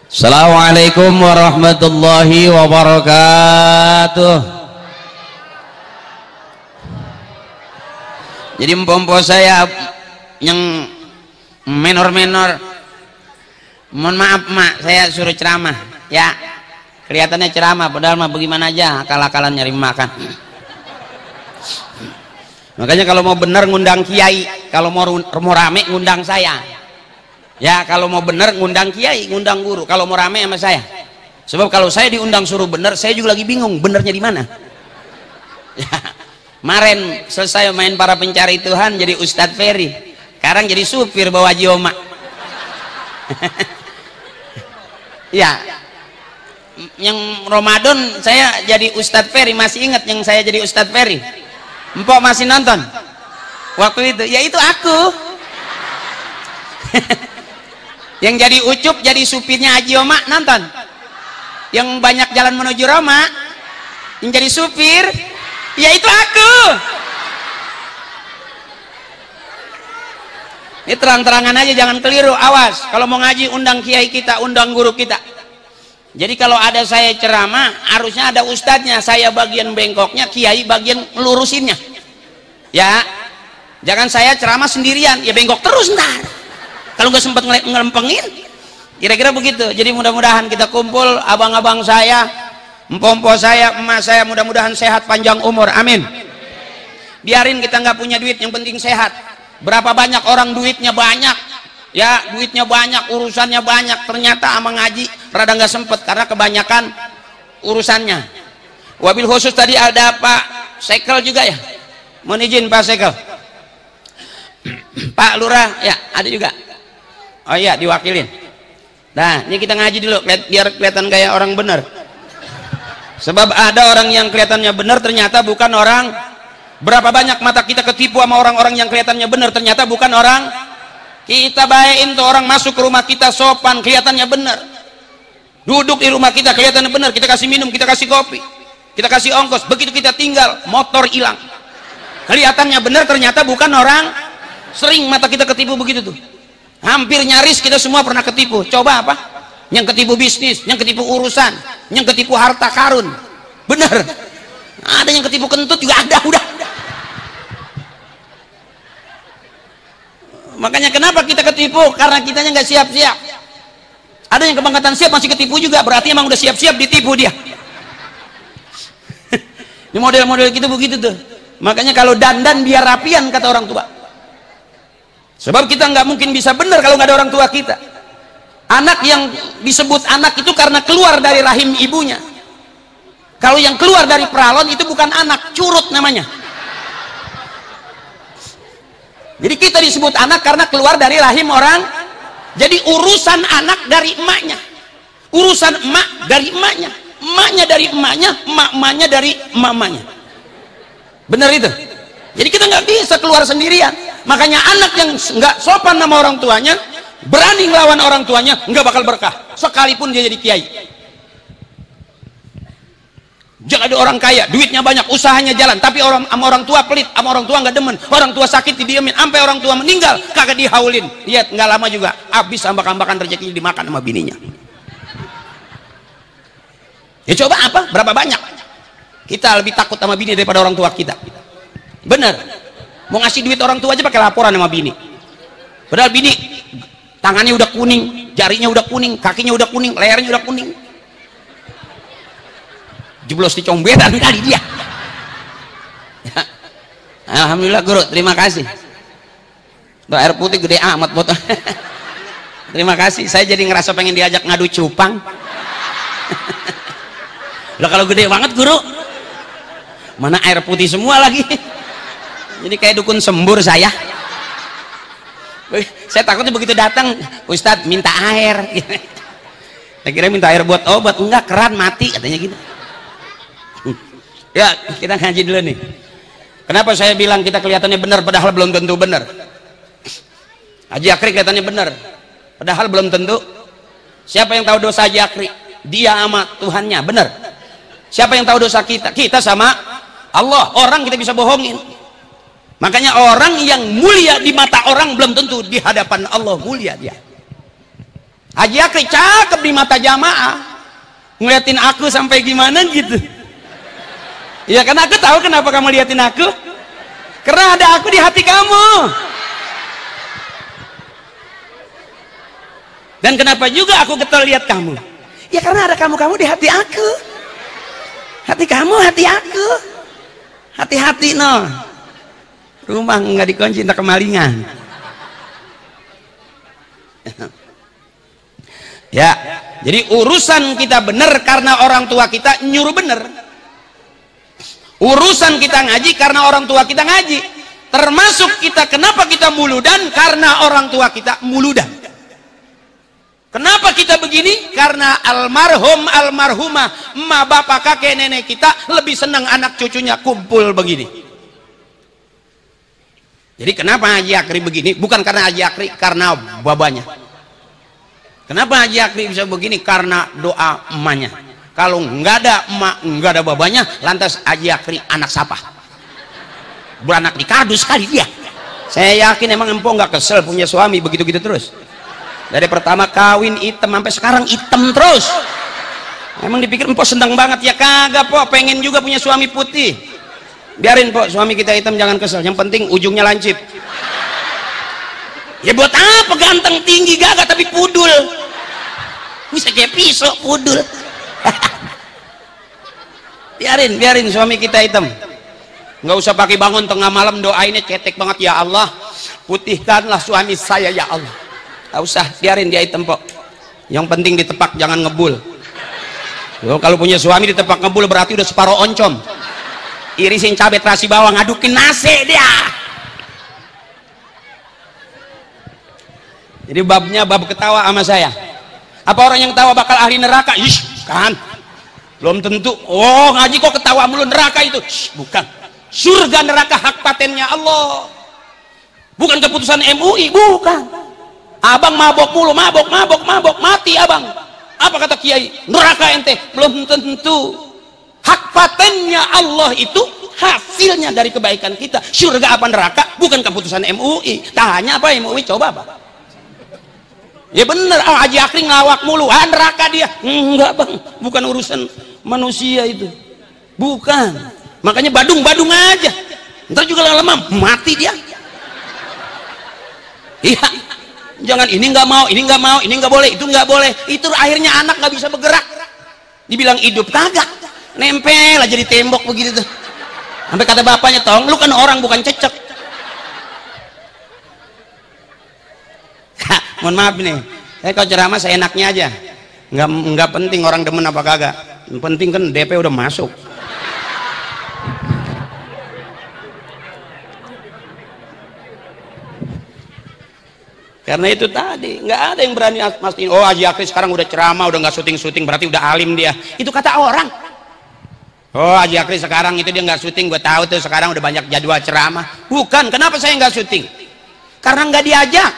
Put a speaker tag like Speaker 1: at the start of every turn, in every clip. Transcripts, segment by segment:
Speaker 1: Assalamualaikum warahmatullahi wabarakatuh. Jadi empompo saya yang menor-menor, mohon maaf mak, saya suruh ceramah ya, kelihatannya ceramah padahal mah bagaimana aja akal-akalan nyari makan. Makanya kalau mau bener ngundang kiai, kalau mau rame ngundang saya ya, kalau mau bener ngundang kiai, ngundang guru, kalau mau rame sama saya. Sebab kalau saya diundang suruh bener, saya juga lagi bingung benernya di mana ya. Kemarin selesai main para pencari Tuhan jadi Ustadz Ferry, sekarang jadi supir bawa Jioma. Ya, yang Ramadan saya jadi Ustadz Ferry, masih ingat yang saya jadi Ustadz Ferry? Empok masih nonton waktu itu? Ya itu aku. Yang jadi Ucup jadi supirnya Haji Oma, nonton? Yang banyak jalan menuju Roma yang jadi supir, ya itu aku. Ini terang-terangan aja, jangan keliru, awas kalau mau ngaji undang kiai kita, undang guru kita. Jadi kalau ada saya ceramah harusnya ada ustadznya, saya bagian bengkoknya, kiai bagian lurusinnya ya. Jangan saya ceramah sendirian, ya bengkok terus ntar kalau nggak sempat ngelempengin, kira-kira begitu. Jadi mudah-mudahan kita kumpul, abang-abang saya, empompo saya, emak saya, mudah-mudahan sehat panjang umur, amin. Biarin kita nggak punya duit, yang penting sehat. Berapa banyak orang duitnya banyak ya, duitnya banyak, urusannya banyak, ternyata ama ngaji rada nggak sempet karena kebanyakan urusannya. Wabil khusus tadi ada Pak Sekel juga ya, mohon izin Pak Sekel. Pak Lurah ya ada juga. Oh iya, diwakilin. Nah, ini kita ngaji dulu biar kelihatan kayak orang benar. Sebab ada orang yang kelihatannya benar ternyata bukan orang. Berapa banyak mata kita ketipu sama orang-orang yang kelihatannya benar ternyata bukan orang. Kita bayain tuh orang masuk ke rumah kita sopan, kelihatannya benar. Duduk di rumah kita kelihatannya benar, kita kasih minum, kita kasih kopi, kita kasih ongkos. Begitu kita tinggal, motor hilang. Kelihatannya benar ternyata bukan orang. Sering mata kita ketipu begitu tuh. Hampir nyaris kita semua pernah ketipu. Coba apa? Yang ketipu bisnis, yang ketipu urusan, yang ketipu harta karun. Bener. Ada yang ketipu kentut juga ada, udah. Makanya kenapa kita ketipu? Karena kitanya nggak siap-siap. Ada yang kebangkatan siap masih ketipu juga, berarti emang udah siap-siap ditipu dia. Ini model-model gitu begitu tuh. Makanya kalau dandan biar rapian kata orang tua. Sebab kita nggak mungkin bisa benar kalau nggak ada orang tua kita. Anak yang disebut anak itu karena keluar dari rahim ibunya. Kalau yang keluar dari peralon itu bukan anak, curut namanya. Jadi kita disebut anak karena keluar dari rahim orang. Jadi urusan anak dari emaknya, urusan emak dari emaknya, emaknya dari emaknya, emak-emaknya dari mamanya. Benar itu? Jadi kita nggak bisa keluar sendirian. Makanya anak yang nggak sopan sama orang tuanya, berani ngelawan orang tuanya, nggak bakal berkah sekalipun dia jadi kiai. Jangan ada orang kaya, duitnya banyak, usahanya jalan, tapi sama orang tua pelit, sama orang tua nggak demen, orang tua sakit didiemin, sampai orang tua meninggal kagak dihaulin. Lihat nggak lama juga habis ambak-ambakan rezekinya dimakan sama bininya. Ya coba apa? Berapa banyak kita lebih takut sama bini daripada orang tua kita? Bener. Mau ngasih duit orang tua aja pakai laporan sama bini. Padahal bini tangannya udah kuning, jarinya udah kuning, kakinya udah kuning, lehernya udah kuning. Jeblos di comberan kali dia. Ya. Alhamdulillah guru, terima kasih. Tuh, air putih gede amat botol. Terima kasih, saya jadi ngerasa pengen diajak ngadu cupang. Lah kalau gede banget guru, mana air putih semua lagi. Jadi kayak dukun sembur saya. Saya takutnya begitu datang, Ustadz minta air. Saya kira minta air buat obat, enggak, keran mati katanya gitu. Ya kita ngaji dulu nih. Kenapa saya bilang kita kelihatannya benar padahal belum tentu benar. Haji Akri kelihatannya benar padahal belum tentu. Siapa yang tahu dosa Haji Akri? Dia sama Tuhannya, benar. Siapa yang tahu dosa kita? Kita sama Allah. Orang kita bisa bohongin. Makanya orang yang mulia di mata orang belum tentu di hadapan Allah mulia dia. Haji Akri cakep di mata jamaah, ngeliatin aku sampai gimana gitu. Ya kan, aku tahu kenapa kamu liatin aku, karena ada aku di hati kamu. Dan kenapa juga aku getol lihat kamu? Ya karena ada kamu di hati aku. Hati kamu, hati aku. Hati-hati no. Rumah nggak dikunci, entah kemalingan. Ya, jadi urusan kita benar karena orang tua kita nyuruh benar. Urusan kita ngaji karena orang tua kita ngaji. Termasuk kita, kenapa kita muludan? Karena orang tua kita muludan. Kenapa kita begini? Karena almarhum almarhumah emak bapak kakek nenek kita lebih senang anak cucunya kumpul begini. Jadi kenapa Haji Akri begini? Bukan karena Haji Akri, karena babanya. Kenapa Haji Akri bisa begini? Karena doa emaknya. Kalau nggak ada emak, nggak ada babanya, lantas Haji Akri anak siapa? Beranak di kardus kali dia. Saya yakin emang empok nggak kesel punya suami begitu-gitu terus. Dari pertama kawin hitam sampai sekarang hitam terus. Emang dipikir empok senang banget? Ya kagak po, pengen juga punya suami putih. Biarin po suami kita hitam, jangan kesel. Yang penting ujungnya lancip. Ya buat apa ganteng tinggi gagah tapi pudul? Bisa kayak pisau pudul. biarin suami kita hitam. Nggak usah pakai bangun tengah malam doainnya cetek banget, ya Allah putihkanlah suami saya ya Allah. Nggak usah, biarin dia hitam po. Yang penting ditepak, jangan ngebul. Kalau punya suami ditepak ngebul berarti udah separuh oncom. Irisin cabai terasi bawang, ngadukin nasi dia. Jadi babnya bab ketawa sama saya. Apa orang yang ketawa bakal ahli neraka? Ish, kan belum tentu. Oh ngaji kok ketawa mulu, neraka itu? Shh, bukan. Surga neraka hak patennya Allah, bukan keputusan MUI. Bukan. Abang mabok mulu, mabok mati abang. Apa kata kiai? Neraka ente? Belum tentu. Hak patennya Allah itu hasilnya dari kebaikan kita. Surga apa neraka bukan keputusan MUI. Tanya apa MUI, coba apa? Ya bener, Haji Akri ngelawak mulu, neraka dia. Enggak bang, bukan urusan manusia itu, bukan. Makanya badung aja, ntar juga lama-lama mati dia. Iya, jangan ini nggak mau, ini nggak boleh, itu nggak boleh. Itu akhirnya anak nggak bisa bergerak. Dibilang hidup kagak, nempel aja di tembok begitu tuh. Sampai kata bapaknya, tong, lu kan orang bukan cecek. Mohon maaf nih, kalau ceramah saya enaknya aja, nggak penting orang demen apa kagak. Yang penting kan DP udah masuk. Karena itu tadi nggak ada yang berani mastiin. Oh Haji Akri sekarang udah ceramah, udah nggak syuting berarti udah alim dia. Itu kata orang. Oh Haji Akri sekarang itu dia nggak syuting, gue tahu tuh sekarang udah banyak jadwal ceramah. Bukan, kenapa saya nggak syuting? Karena nggak diajak.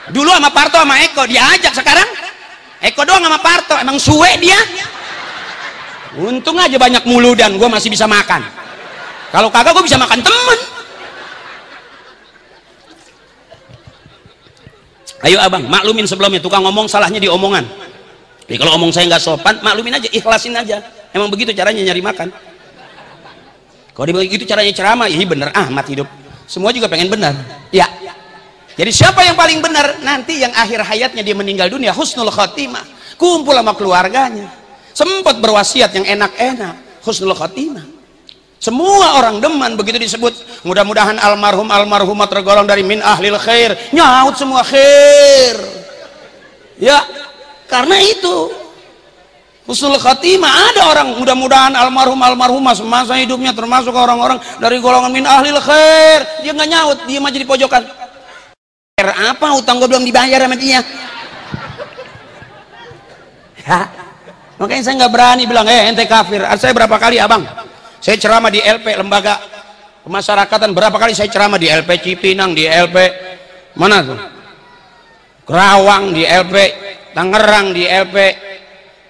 Speaker 1: Dulu sama Parto sama Eko diajak, sekarang Eko doang sama Parto, emang suwe dia. Untung aja banyak muludan, gue masih bisa makan. Kalau kagak gue bisa makan temen. Ayo abang, maklumin sebelumnya, tukang ngomong salahnya di omongan. Jadi kalau omong saya nggak sopan, maklumin aja, ikhlasin aja. Emang begitu caranya nyari makan. Kalau begitu caranya ceramah, iya bener amat hidup. Semua juga pengen benar. Ya. Jadi siapa yang paling benar? Nanti yang akhir hayatnya dia meninggal dunia, husnul khotimah, kumpul sama keluarganya, sempat berwasiat yang enak-enak, husnul khotimah. Semua orang deman begitu disebut. Mudah-mudahan almarhum almarhumah tergolong dari min ahlil khair. Nyaut semua khair. Ya, karena itu husnul khotimah. Ada orang mudah-mudahan almarhum almarhumah semasa hidupnya termasuk orang-orang dari golongan min ahlil khair. Dia nggak nyaut, dia aja di pojokan. Apa utang gue belum dibayar sama dia ya, makanya saya nggak berani bilang ente kafir. Saya berapa kali abang saya ceramah di LP lembaga pemasyarakatan, berapa kali saya ceramah di LP Cipinang, di LP mana tuh Kerawang, di LP Tangerang, di LP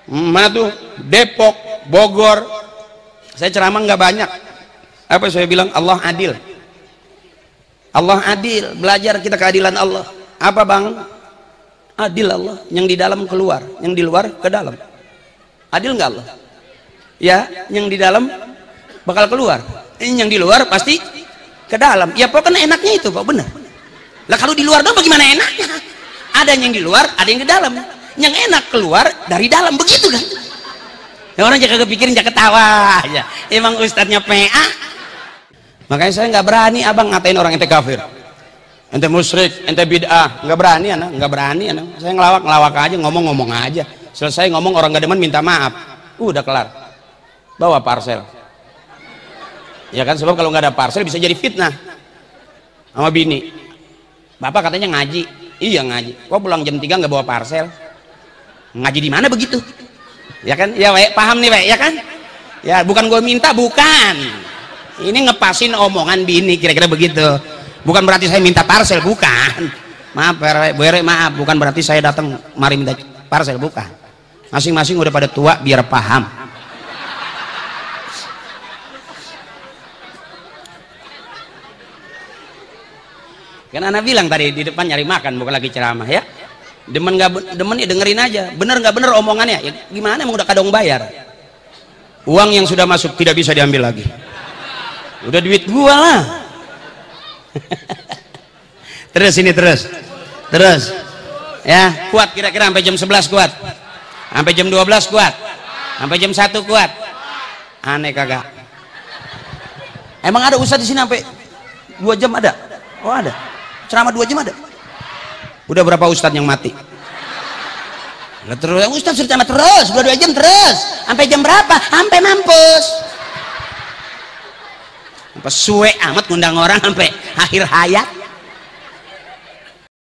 Speaker 1: mana tuh Depok, Bogor. Saya ceramah nggak banyak. Apa saya bilang? Allah adil. Allah adil, belajar kita keadilan Allah. Apa bang? Adil Allah, yang di dalam keluar, yang di luar ke dalam. Adil nggak Allah? Ya, yang di dalam bakal keluar, yang di luar pasti ke dalam. Ya pokoknya enaknya itu Pak, benar. Lah kalau di luar dong bagaimana enaknya? Ada yang di luar, ada yang di dalam. Yang enak keluar dari dalam, begitu kan? Ya, orang jangan kepikirin, jangan ketawa aja. Emang ustadznya PA. Makanya saya nggak berani abang ngatain orang ente kafir, ente musyrik, ente bid'ah. Nggak berani anak, nggak berani anak. Saya ngelawak aja, ngomong aja. Selesai ngomong orang nggak demen minta maaf. Udah kelar. Bawa parcel. Ya kan, sebab kalau nggak ada parcel bisa jadi fitnah sama bini. Bapak katanya ngaji. Iya ngaji. Kok pulang jam 3 nggak bawa parcel? Ngaji di mana begitu? Ya kan, ya Wek, paham nih Wek, ya kan? Ya bukan gue minta, bukan. Ini ngepasin omongan bini, kira-kira begitu. Bukan berarti saya minta parcel, bukan. Maaf Bu Ere, maaf, bukan berarti saya datang mari minta parcel, bukan. Masing-masing udah pada tua biar paham. Kan anak bilang tadi di depan nyari makan, bukan lagi ceramah ya. Demen nggak demen ya dengerin aja, bener nggak bener omongannya ya gimana, emang udah kadang bayar. Uang yang sudah masuk tidak bisa diambil lagi, udah duit gua lah. Terus ini terus ya, kuat kira-kira sampai jam 11 kuat, sampai jam 12 kuat, sampai jam 1 kuat. Aneh kagak? Emang ada ustadz di sini sampai 2 jam ada? Oh ada, ceramah 2 jam ada. Udah berapa ustadz yang mati? Nah, terus ustadz suruh ceramah terus 2 jam terus sampai jam berapa? Sampai mampus. Sampai suwe amat ngundang orang sampai akhir hayat.